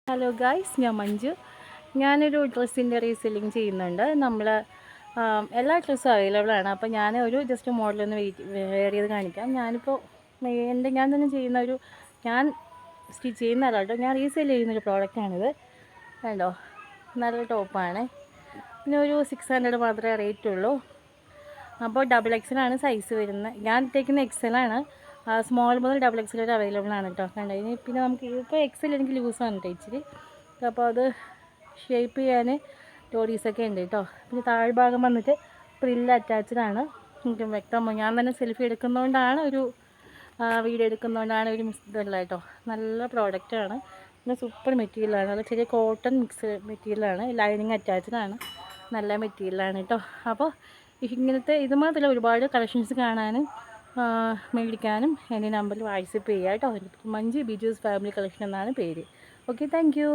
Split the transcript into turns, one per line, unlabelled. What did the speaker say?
Hello guys, ഞാൻ മഞ്ജു. ഞാനൊരു ഡ്രസ്സിൻ്റെ റീസെല്ലിങ് ചെയ്യുന്നുണ്ട്. എല്ലാ ഡ്രസ്സും അവൈലബിൾ ആണ്. അപ്പോൾ ഞാൻ ജസ്റ്റ് മോഡലൊന്ന് വെയർ ചെയ്ത് കാണിക്കാം. ഞാൻ തന്നെ ഞാൻ സ്റ്റിച്ച് ചെയ്യുന്നതല്ല കേട്ടോ, ഞാൻ റീസെയിൽ ചെയ്യുന്നൊരു പ്രോഡക്റ്റാണിത്. കണ്ടോ, നല്ല ടോപ്പാണ്. പിന്നെ ഒരു 600 മാത്രമേ റേറ്റ് ഉള്ളൂ. അപ്പോൾ XXL സൈസ് വരുന്നത്. ഞാൻ ഇട്ടേക്കുന്ന XL. സ്മോൾ മുതൽ XXL വരെ അവൈലബിൾ ആണ് കേട്ടോ. കണ്ടോ, പിന്നെ നമുക്ക് ഇപ്പോൾ XL എനിക്ക് ലൂസാണ് കേട്ടോ ഇച്ചിരി. അപ്പോൾ അത് ഷേപ്പ് ചെയ്യാൻ ഡോറീസൊക്കെ ഉണ്ട് കേട്ടോ. പിന്നെ താഴ്ഭാഗം വന്നിട്ട് പ്രില്ല് അറ്റാച്ച്ഡാണ്. എനിക്ക് വ്യക്തമോ, ഞാൻ തന്നെ സെൽഫി എടുക്കുന്നതുകൊണ്ടാണ് വീഡിയോ എടുക്കുന്നതുകൊണ്ടാണ് ഒരു ഇതുള്ള കേട്ടോ. നല്ല പ്രോഡക്റ്റാണ്. പിന്നെ സൂപ്പർ മെറ്റീരിയലാണ്. അത് ചെറിയ കോട്ടൺ മിക്സ് മെറ്റീരിയലാണ്. ലൈനിങ് അറ്റാച്ച്ഡാണ്. നല്ല മെറ്റീരിയലാണ് കേട്ടോ. അപ്പോൾ ഇങ്ങനത്തെ ഇത് മാത്രമല്ല, ഒരുപാട് കളക്ഷൻസ് കാണാനും മേടിക്കാനും എൻ്റെ നമ്പറിൽ വാട്സപ്പ് ചെയ്യുക കേട്ടോ. മഞ്ജു ബിജൂസ് ഫാമിലി കളക്ഷൻ എന്നാണ് പേര്. Okay, thank you.